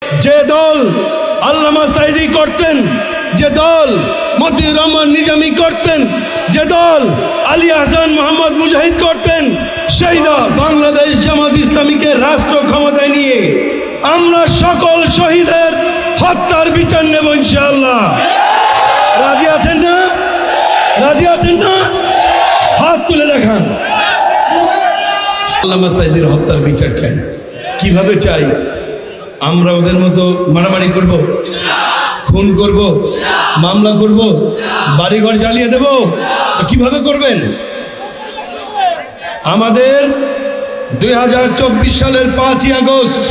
যে দল আল্লামা সাঈদী করতেন, যে দল মতিউর রহমান নিজামী করতেন, যে দল আলী আহসান মোহাম্মদ মুজাহিদ করতেন, সেই দল বাংলাদেশ জামাত ইসলামীকে রাষ্ট্র ক্ষমতায় নিয়ে আমরা সকল শহীদের হত্যার বিচার নেব ইনশাআল্লাহ। রাজি আছেন না? রাজি আছেন না? হাত তুলে দেখান। আল্লামা সাঈদীর হত্যার বিচার চাই। কিভাবে চাই? আমরা ওদের মতো মারামারি করব, খুন করব, মামলা করব, বাড়িঘর জ্বালিয়ে দেব? কিভাবে করবেন? আমাদের 2024 সালের 5ই আগস্ট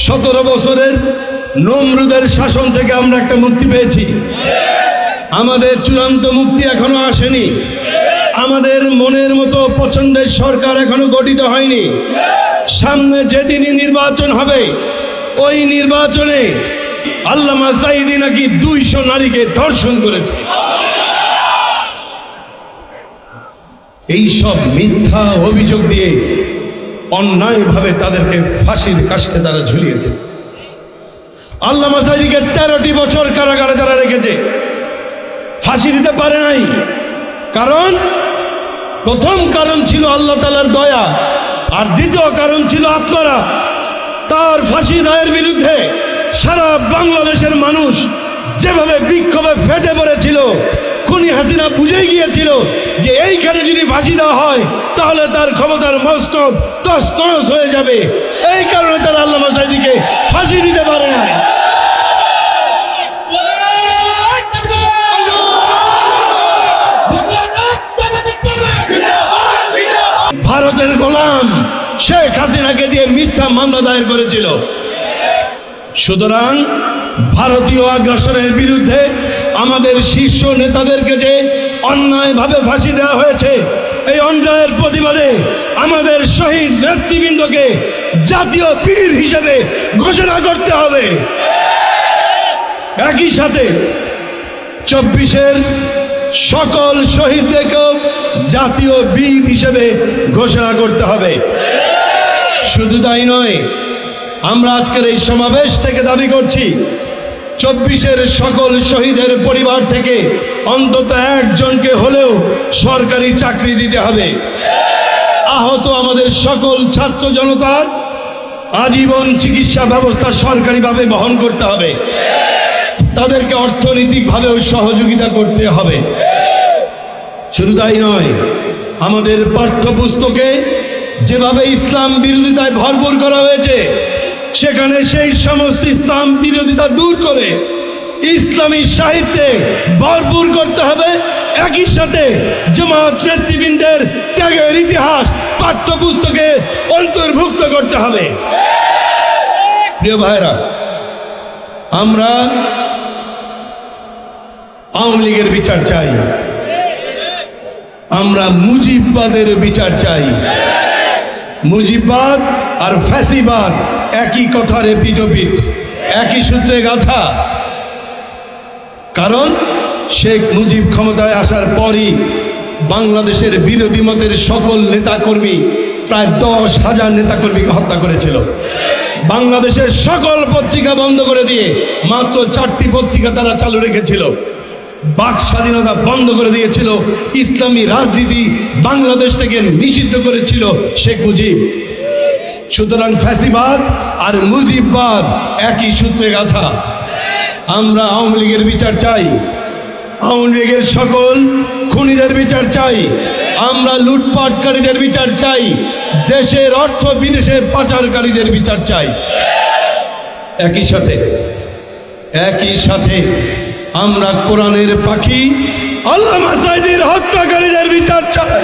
17 বছরের নমরুদের শাসন থেকে আমরা একটা মুক্তি পেয়েছি। আমাদের চূড়ান্ত মুক্তি এখনো আসেনি। আমাদের মনের মতো পছন্দের সরকার এখনো গঠিত হয়নি। সামনে যেদিনই নির্বাচন হবে, ওই নির্বাচনে আল্লামা সাঈদী নাকি 200 নারীকে ধর্ষণ করেছে। এই সব মিথ্যা অভিযোগ দিয়ে অন্যায়ভাবে তাদেরকে ফাঁসির কাষ্ঠে তারা ঝুলিয়েছে। আল্লামা সাঈদীকে 13টি বছর কারাগারে তারা রেখেছে, ফাঁসি দিতে পারে নাই। কারণ প্রথম কারণ ছিল আল্লাহ তাআলার দয়া, আর দ্বিতীয় কারণ ছিল আপনারা। তার ফাঁসি রায়ের বিরুদ্ধে সারা বাংলাদেশের মানুষ যেভাবে বিক্ষোভে ফেটে পড়েছিল, খুনি হাসিনা বুঝেই গিয়েছিল যে এইখানে যদি ফাঁসি দেওয়া হয় তাহলে তার ক্ষমতার মস্তক তছনছ হয়ে যাবে। এই কারণে তারা আল্লামা সাঈদীকে ফাঁসি দিতে পারে নাই। ভারতের গোলাম শেখ হাসিনাকে দিয়ে মিথ্যা মামলা দায়ের করেছিল। সুতরাং ভারতীয় আগ্রাসনের বিরুদ্ধে আমাদের শীর্ষ নেতাদেরকে যে অন্যায়ভাবে ফাঁসি দেওয়া হয়েছে, এই অন্যায়ের প্রতিবাদে আমাদের শহীদ নেতৃবৃন্দকে জাতীয় বীর হিসেবে ঘোষণা করতে হবে। একই সাথে 24-এর সকল শহীদদেরকেও জাতীয় বীর হিসেবে ঘোষণা করতে হবে। শুধু তাই নয়, আমরা আজকের এই সমাবেশ থেকে দাবি করছি 24-এর সকল শহীদের পরিবার থেকে অন্তত একজনকে হলেও সরকারি চাকরি দিতে হবে। আহত আমাদের সকল ছাত্র জনতার আজীবন চিকিৎসা ব্যবস্থা সরকারিভাবে বহন করতে হবে। তাদেরকে অর্থনৈতিকভাবেও সহযোগিতা করতে হবে। শুধু তাই নয়, আমাদের পাঠ্যপুস্তকে যেভাবে ইসলাম বিরোধিতায় ভরপুর করা হয়েছে, সেখানে সেই সমস্ত ইসলাম বিরোধিতা দূর করে ইসলামী সাহিত্যে ভরপুর করতে হবে। একই সাথে জামাত নেতৃবৃন্দের ত্যাগের ইতিহাস পাঠ্যপুস্তকে অন্তর্ভুক্ত করতে হবে। প্রিয় ভাইরা, আমরা আওয়ামী লীগের বিচার চাই, আমরা মুজিববাদের বিচার চাই। মুজিববাদ আর ফ্যাসিবাদ একই কথার এপিটোপিট, একই সূত্রে গাথা। কারণ শেখ মুজিব ক্ষমতায় আসার পরই বাংলাদেশের বিরোধী মতের সকল নেতাকর্মী, প্রায় 10,000 নেতাকর্মীকে হত্যা করেছিল। বাংলাদেশের সকল পত্রিকা বন্ধ করে দিয়ে মাত্র 4টি পত্রিকা তারা চালু রেখেছিল। বাক স্বাধীনতা বন্ধ করে দিয়েছিল। ইসলামী রাজনীতি বাংলাদেশ থেকে নিষিদ্ধ করেছিল শেখ মুজিব। সুতরাং ফ্যাসিবাদ আর মুজিববাদ একই সূত্রে গাথা। আমরা আওয়ামী লীগের বিচার চাই, আওয়ামী লীগের সকল খুনিদের বিচার চাই, আমরা লুটপাটকারীদের বিচার চাই, দেশের অর্থ বিদেশে পাচারকারীদের বিচার চাই। একই সাথে আমরা কোরআনের পাখি আল্লামা সাঈদীর হত্যাকারীদের বিচার চাই।